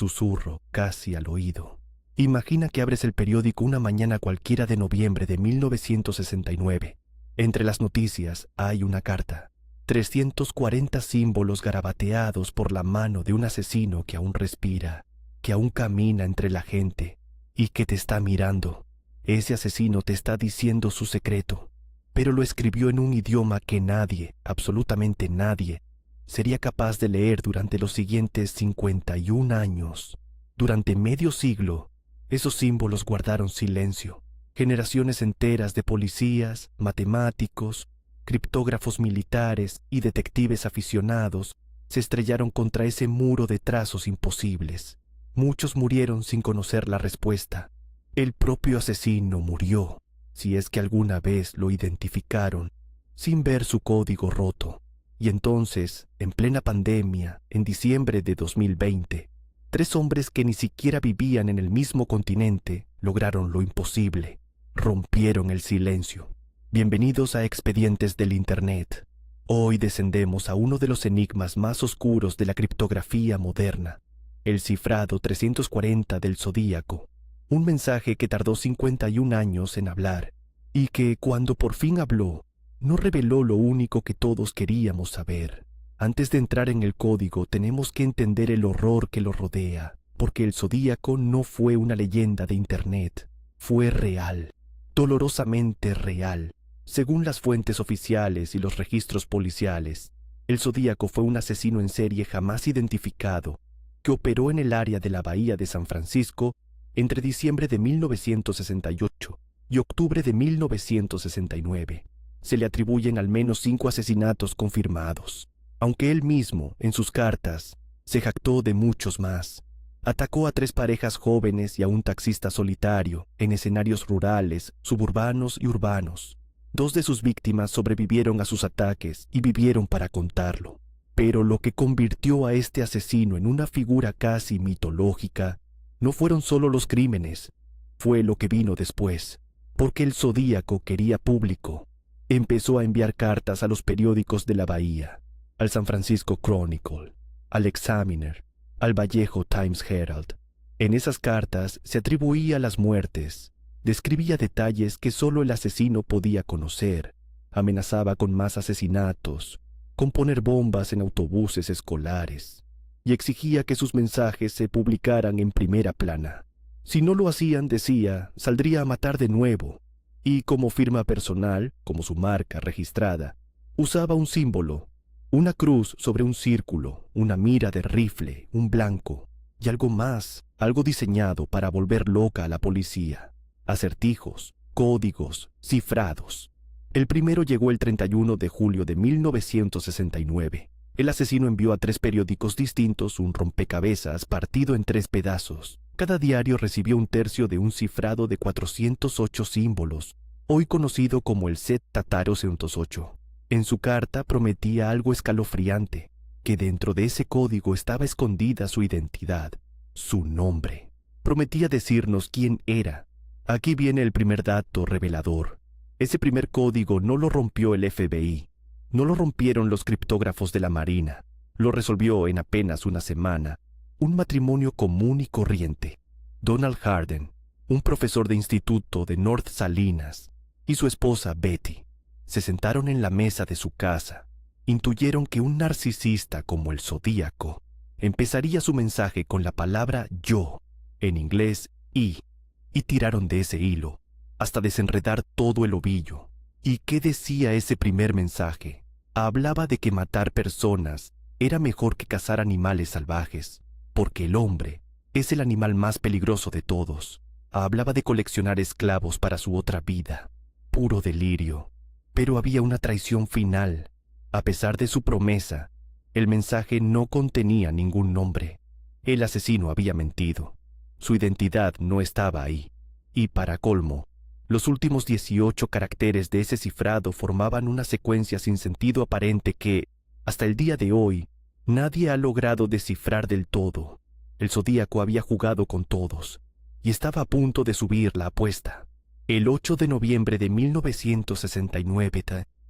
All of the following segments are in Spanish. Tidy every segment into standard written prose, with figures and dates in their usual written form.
susurro casi al oído. Imagina que abres el periódico una mañana cualquiera de noviembre de 1969. Entre las noticias hay una carta. 340 símbolos garabateados por la mano de un asesino que aún respira, que aún camina entre la gente y que te está mirando. Ese asesino te está diciendo su secreto, pero lo escribió en un idioma que nadie, absolutamente nadie, sería capaz de leer durante los siguientes 51 años. Durante medio siglo, esos símbolos guardaron silencio. Generaciones enteras de policías, matemáticos, criptógrafos militares y detectives aficionados se estrellaron contra ese muro de trazos imposibles. Muchos murieron sin conocer la respuesta. El propio asesino murió, si es que alguna vez lo identificaron, sin ver su código roto. Y entonces, en plena pandemia, en diciembre de 2020, 3 hombres que ni siquiera vivían en el mismo continente lograron lo imposible. Rompieron el silencio. Bienvenidos a Expedientes del Internet. Hoy descendemos a uno de los enigmas más oscuros de la criptografía moderna, el cifrado 340 del Zodíaco. Un mensaje que tardó 51 años en hablar y que, cuando por fin habló, no reveló lo único que todos queríamos saber. Antes de entrar en el código, tenemos que entender el horror que lo rodea, porque el Zodíaco no fue una leyenda de Internet, fue real, dolorosamente real. Según las fuentes oficiales y los registros policiales, el Zodíaco fue un asesino en serie jamás identificado, que operó en el área de la bahía de San Francisco entre diciembre de 1968 y octubre de 1969. Se le atribuyen al menos 5 asesinatos confirmados, aunque él mismo, en sus cartas, se jactó de muchos más. Atacó a 3 parejas jóvenes y a un taxista solitario en escenarios rurales, suburbanos y urbanos. 2 de sus víctimas sobrevivieron a sus ataques y vivieron para contarlo. Pero lo que convirtió a este asesino en una figura casi mitológica no fueron solo los crímenes, fue lo que vino después, porque el Zodíaco quería público. Empezó a enviar cartas a los periódicos de la bahía, al San Francisco Chronicle, al Examiner, al Vallejo Times Herald. En esas cartas se atribuía las muertes, describía detalles que solo el asesino podía conocer, amenazaba con más asesinatos, con poner bombas en autobuses escolares, y exigía que sus mensajes se publicaran en primera plana. Si no lo hacían, decía, saldría a matar de nuevo, y como firma personal, como su marca registrada, usaba un símbolo, una cruz sobre un círculo, una mira de rifle, un blanco, y algo más, algo diseñado para volver loca a la policía. Acertijos, códigos, cifrados. El primero llegó el 31 de julio de 1969. El asesino envió a 3 periódicos distintos un rompecabezas partido en 3 pedazos. Cada diario recibió un tercio de un cifrado de 408 símbolos, hoy conocido como el Set Tataro 108. En su carta prometía algo escalofriante, que dentro de ese código estaba escondida su identidad, su nombre. Prometía decirnos quién era. Aquí viene el primer dato revelador. Ese primer código no lo rompió el FBI, no lo rompieron los criptógrafos de la Marina, lo resolvió en apenas una semana un matrimonio común y corriente. Donald Harden, un profesor de instituto de North Salinas, y su esposa Betty, se sentaron en la mesa de su casa. Intuyeron que un narcisista como el Zodíaco empezaría su mensaje con la palabra yo, en inglés y tiraron de ese hilo hasta desenredar todo el ovillo. ¿Y qué decía ese primer mensaje? Hablaba de que matar personas era mejor que cazar animales salvajes, porque el hombre es el animal más peligroso de todos. Hablaba de coleccionar esclavos para su otra vida. Puro delirio. Pero había una traición final. A pesar de su promesa, el mensaje no contenía ningún nombre. El asesino había mentido. Su identidad no estaba ahí. Y para colmo, los últimos 18 caracteres de ese cifrado formaban una secuencia sin sentido aparente que, hasta el día de hoy, nadie ha logrado descifrar del todo. El Zodíaco había jugado con todos y estaba a punto de subir la apuesta. El 8 de noviembre de 1969,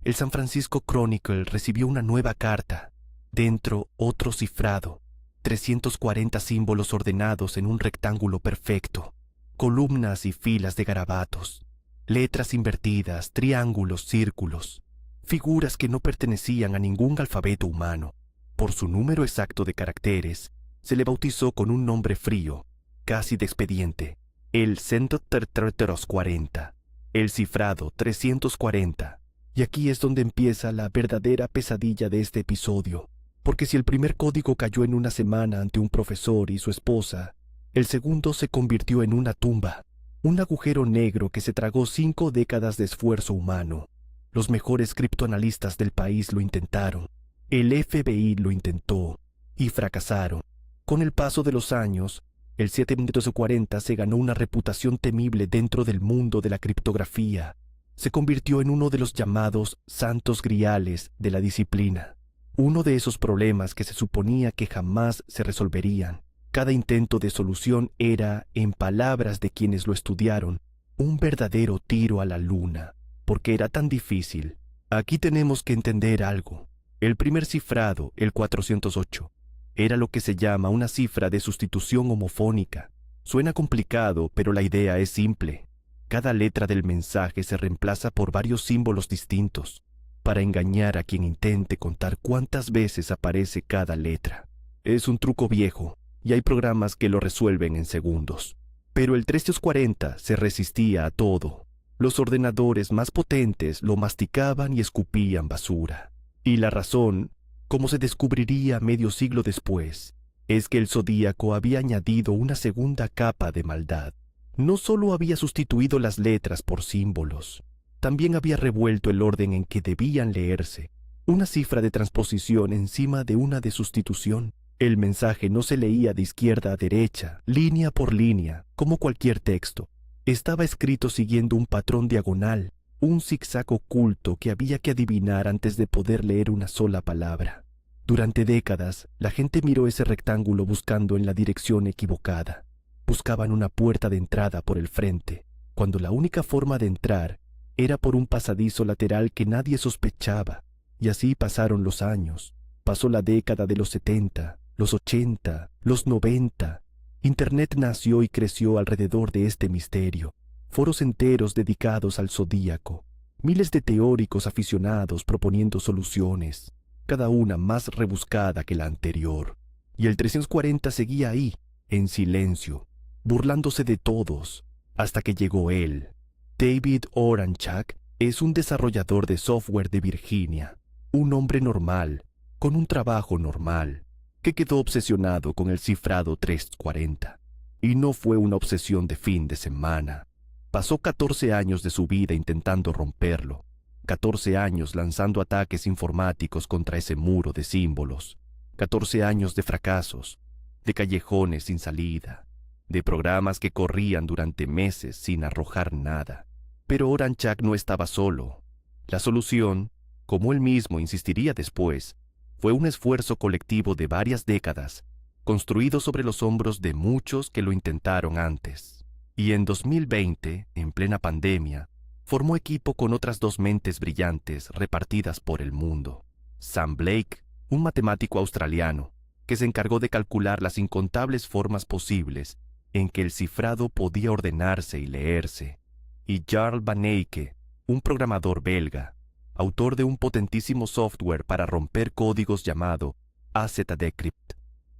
el San Francisco Chronicle recibió una nueva carta. Dentro, otro cifrado. 340 símbolos ordenados en un rectángulo perfecto, columnas y filas de garabatos, letras invertidas, triángulos, círculos, figuras que no pertenecían a ningún alfabeto humano. Por su número exacto de caracteres, se le bautizó con un nombre frío, casi de expediente, el 140, el cifrado 340. Y aquí es donde empieza la verdadera pesadilla de este episodio, porque si el primer código cayó en una semana ante un profesor y su esposa, el segundo se convirtió en una tumba, un agujero negro que se tragó 5 décadas de esfuerzo humano. Los mejores criptoanalistas del país lo intentaron, el FBI lo intentó, y fracasaron. Con el paso de los años, el 740 se ganó una reputación temible dentro del mundo de la criptografía. Se convirtió en uno de los llamados santos griales de la disciplina. Uno de esos problemas que se suponía que jamás se resolverían. Cada intento de solución era, en palabras de quienes lo estudiaron, un verdadero tiro a la luna, porque era tan difícil. Aquí tenemos que entender algo. El primer cifrado, el 408, era lo que se llama una cifra de sustitución homofónica. Suena complicado, pero la idea es simple. Cada letra del mensaje se reemplaza por varios símbolos distintos, para engañar a quien intente contar cuántas veces aparece cada letra. Es un truco viejo, y hay programas que lo resuelven en segundos. Pero el 340 se resistía a todo. Los ordenadores más potentes lo masticaban y escupían basura. Y la razón, como se descubriría medio siglo después, es que el zodíaco había añadido una segunda capa de maldad. No solo había sustituido las letras por símbolos, también había revuelto el orden en que debían leerse, una cifra de transposición encima de una de sustitución. El mensaje no se leía de izquierda a derecha, línea por línea, como cualquier texto. Estaba escrito siguiendo un patrón diagonal, un zigzag oculto que había que adivinar antes de poder leer una sola palabra. Durante décadas, la gente miró ese rectángulo buscando en la dirección equivocada. Buscaban una puerta de entrada por el frente, cuando la única forma de entrar era por un pasadizo lateral que nadie sospechaba. Y así pasaron los años. Pasó la década de los 70, los 80, los 90. Internet nació y creció alrededor de este misterio. Foros enteros dedicados al zodíaco, miles de teóricos aficionados proponiendo soluciones, cada una más rebuscada que la anterior. Y el 340 seguía ahí, en silencio, burlándose de todos, hasta que llegó él. David Oranchak es un desarrollador de software de Virginia, un hombre normal, con un trabajo normal, que quedó obsesionado con el cifrado 340. Y no fue una obsesión de fin de semana. Pasó 14 años de su vida intentando romperlo, 14 años lanzando ataques informáticos contra ese muro de símbolos, 14 años de fracasos, de callejones sin salida, de programas que corrían durante meses sin arrojar nada. Pero Oranchak no estaba solo. La solución, como él mismo insistiría después, fue un esfuerzo colectivo de varias décadas, construido sobre los hombros de muchos que lo intentaron antes. Y en 2020, en plena pandemia, formó equipo con otras 2 mentes brillantes repartidas por el mundo. Sam Blake, un matemático australiano, que se encargó de calcular las incontables formas posibles en que el cifrado podía ordenarse y leerse, y Jarl Van Eyck, un programador belga, autor de un potentísimo software para romper códigos llamado AZDecrypt.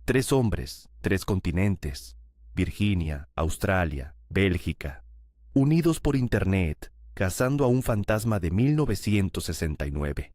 3 hombres, 3 continentes, Virginia, Australia, Bélgica, unidos por Internet, cazando a un fantasma de 1969.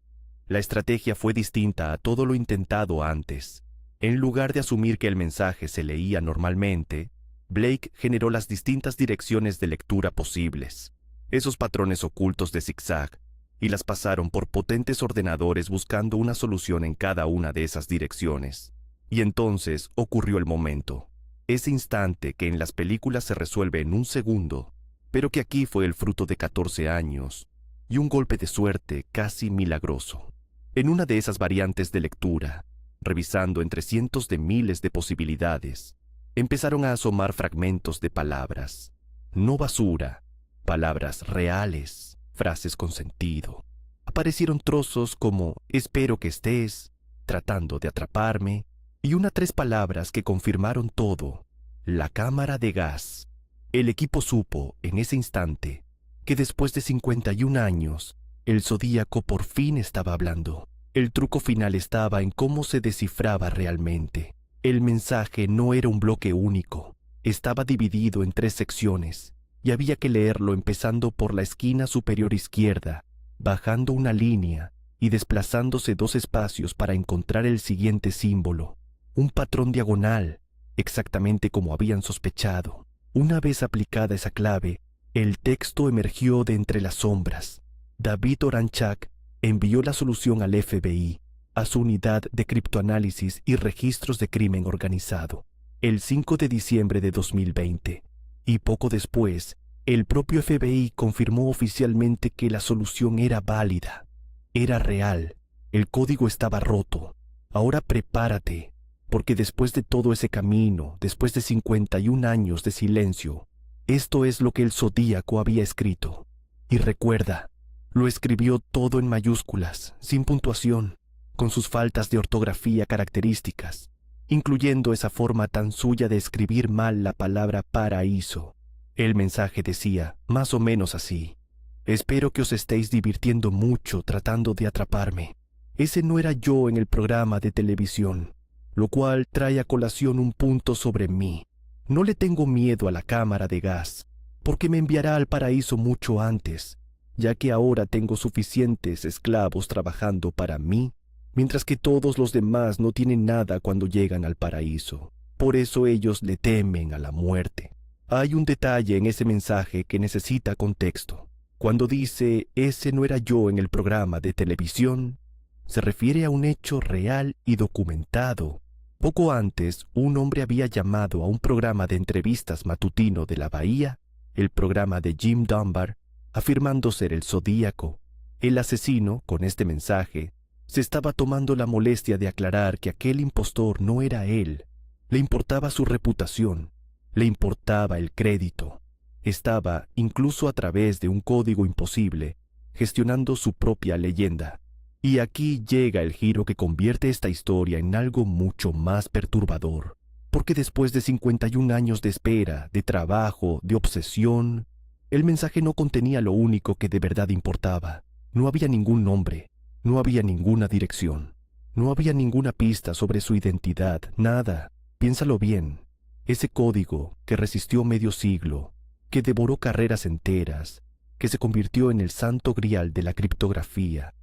La estrategia fue distinta a todo lo intentado antes. En lugar de asumir que el mensaje se leía normalmente, Blake generó las distintas direcciones de lectura posibles, esos patrones ocultos de zigzag, y las pasaron por potentes ordenadores buscando una solución en cada una de esas direcciones. Y entonces ocurrió el momento. Ese instante que en las películas se resuelve en un segundo, pero que aquí fue el fruto de 14 años y un golpe de suerte casi milagroso. En una de esas variantes de lectura, revisando entre cientos de miles de posibilidades, empezaron a asomar fragmentos de palabras, no basura, palabras reales, frases con sentido. Aparecieron trozos como «espero que estés», «tratando de atraparme», y tres palabras que confirmaron todo: la cámara de gas. El equipo supo, en ese instante, que después de 51 años, el Zodíaco por fin estaba hablando. El truco final estaba en cómo se descifraba realmente. El mensaje no era un bloque único, estaba dividido en 3 secciones, y había que leerlo empezando por la esquina superior izquierda, bajando una línea y desplazándose 2 espacios para encontrar el siguiente símbolo, un patrón diagonal, exactamente como habían sospechado. Una vez aplicada esa clave, el texto emergió de entre las sombras. David Oranchak envió la solución al FBI, a su unidad de criptoanálisis y registros de crimen organizado, el 5 de diciembre de 2020, y poco después, el propio FBI confirmó oficialmente que la solución era válida, era real, el código estaba roto. Ahora prepárate, porque después de todo ese camino, después de 51 años de silencio, esto es lo que el Zodíaco había escrito. Y recuerda, lo escribió todo en mayúsculas, sin puntuación, con sus faltas de ortografía características, incluyendo esa forma tan suya de escribir mal la palabra paraíso. El mensaje decía, más o menos así: espero que os estéis divirtiendo mucho tratando de atraparme. Ese no era yo en el programa de televisión, lo cual trae a colación un punto sobre mí. No le tengo miedo a la cámara de gas, porque me enviará al paraíso mucho antes, ya que ahora tengo suficientes esclavos trabajando para mí, mientras que todos los demás no tienen nada cuando llegan al paraíso. Por eso ellos le temen a la muerte. Hay un detalle en ese mensaje que necesita contexto. Cuando dice «ese no era yo en el programa de televisión», se refiere a un hecho real y documentado. Poco antes, un hombre había llamado a un programa de entrevistas matutino de la Bahía, el programa de Jim Dunbar, afirmando ser el Zodíaco. El asesino, con este mensaje, se estaba tomando la molestia de aclarar que aquel impostor no era él. Le importaba su reputación, le importaba el crédito. Estaba, incluso a través de un código imposible, gestionando su propia leyenda. Y aquí llega el giro que convierte esta historia en algo mucho más perturbador, porque después de 51 años de espera, de trabajo, de obsesión, el mensaje no contenía lo único que de verdad importaba. No había ningún nombre, no había ninguna dirección, no había ninguna pista sobre su identidad, nada. Piénsalo bien, ese código que resistió medio siglo, que devoró carreras enteras, que se convirtió en el santo grial de la criptografía,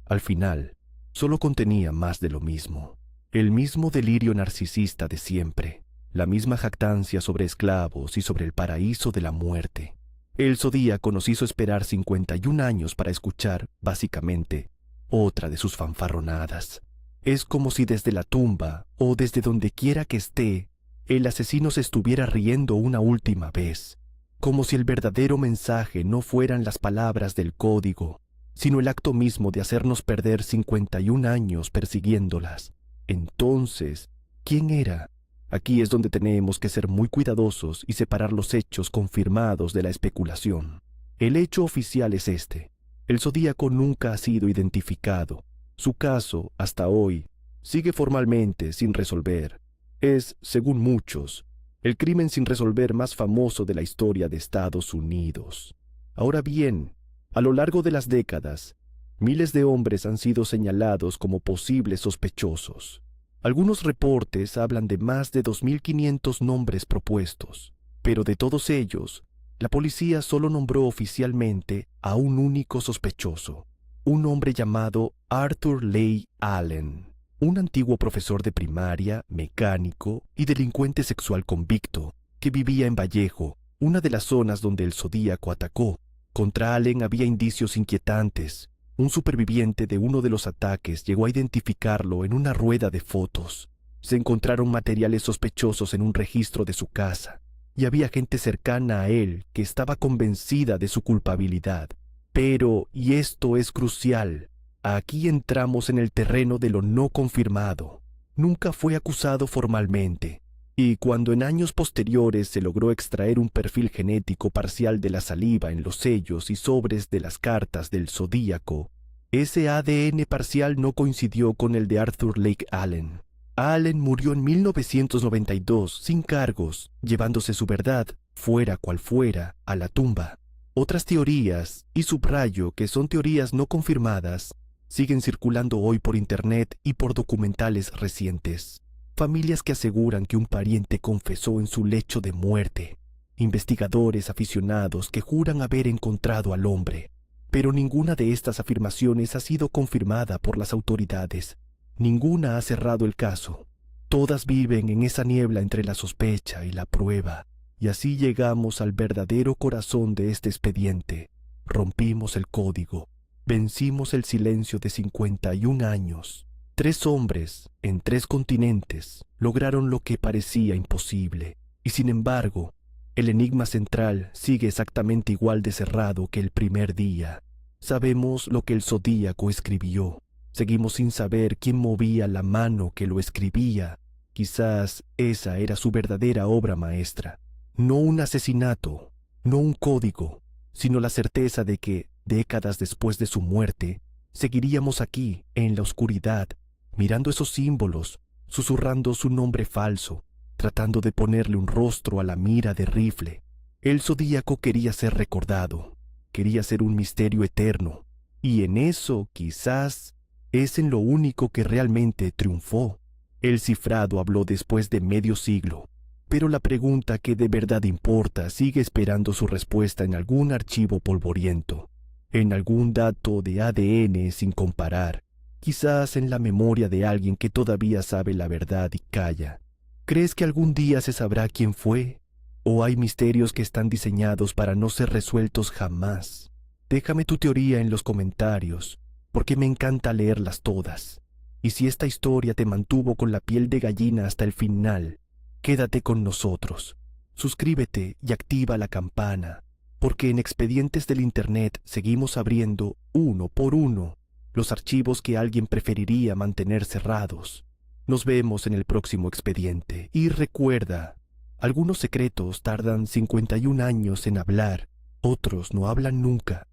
al final, solo contenía más de lo mismo. El mismo delirio narcisista de siempre, la misma jactancia sobre esclavos y sobre el paraíso de la muerte. El Zodíaco nos hizo esperar 51 años para escuchar, básicamente, otra de sus fanfarronadas. Es como si desde la tumba, o desde donde quiera que esté, el asesino se estuviera riendo una última vez, como si el verdadero mensaje no fueran las palabras del código, sino el acto mismo de hacernos perder 51 años persiguiéndolas. Entonces, ¿quién era? Aquí es donde tenemos que ser muy cuidadosos y separar los hechos confirmados de la especulación. El hecho oficial es este: el Zodíaco nunca ha sido identificado. Su caso, hasta hoy, sigue formalmente sin resolver. Es, según muchos, el crimen sin resolver más famoso de la historia de Estados Unidos. Ahora bien, a lo largo de las décadas, miles de hombres han sido señalados como posibles sospechosos. Algunos reportes hablan de más de 2.500 nombres propuestos, pero de todos ellos, la policía solo nombró oficialmente a un único sospechoso, un hombre llamado Arthur Leigh Allen, un antiguo profesor de primaria, mecánico y delincuente sexual convicto que vivía en Vallejo, una de las zonas donde el Zodíaco atacó. Contra Allen había indicios inquietantes. Un superviviente de uno de los ataques llegó a identificarlo en una rueda de fotos. Se encontraron materiales sospechosos en un registro de su casa, y había gente cercana a él que estaba convencida de su culpabilidad. Pero, y esto es crucial, aquí entramos en el terreno de lo no confirmado. Nunca fue acusado formalmente. Y cuando en años posteriores se logró extraer un perfil genético parcial de la saliva en los sellos y sobres de las cartas del Zodíaco, ese ADN parcial no coincidió con el de Arthur Leigh Allen. Allen murió en 1992 sin cargos, llevándose su verdad, fuera cual fuera, a la tumba. Otras teorías, y subrayo que son teorías no confirmadas, siguen circulando hoy por internet y por documentales recientes. Familias que aseguran que un pariente confesó en su lecho de muerte. Investigadores aficionados que juran haber encontrado al hombre. Pero ninguna de estas afirmaciones ha sido confirmada por las autoridades. Ninguna ha cerrado el caso. Todas viven en esa niebla entre la sospecha y la prueba. Y así llegamos al verdadero corazón de este expediente. Rompimos el código. Vencimos el silencio de 51 años. 3 hombres, en 3 continentes, lograron lo que parecía imposible. Y sin embargo, el enigma central sigue exactamente igual de cerrado que el primer día. Sabemos lo que el Zodíaco escribió. Seguimos sin saber quién movía la mano que lo escribía. Quizás esa era su verdadera obra maestra. No un asesinato, no un código, sino la certeza de que, décadas después de su muerte, seguiríamos aquí, en la oscuridad, mirando esos símbolos, susurrando su nombre falso, tratando de ponerle un rostro a la mira de rifle. El Zodíaco quería ser recordado, quería ser un misterio eterno, y en eso, quizás, es en lo único que realmente triunfó. El cifrado habló después de medio siglo, pero la pregunta que de verdad importa sigue esperando su respuesta en algún archivo polvoriento, en algún dato de ADN sin comparar, quizás en la memoria de alguien que todavía sabe la verdad y calla. ¿Crees que algún día se sabrá quién fue? ¿O hay misterios que están diseñados para no ser resueltos jamás? Déjame tu teoría en los comentarios, porque me encanta leerlas todas. Y si esta historia te mantuvo con la piel de gallina hasta el final, quédate con nosotros. Suscríbete y activa la campana, porque en Expedientes del Internet seguimos abriendo, uno por uno, los archivos que alguien preferiría mantener cerrados. Nos vemos en el próximo expediente. Y recuerda, algunos secretos tardan 51 años en hablar, otros no hablan nunca.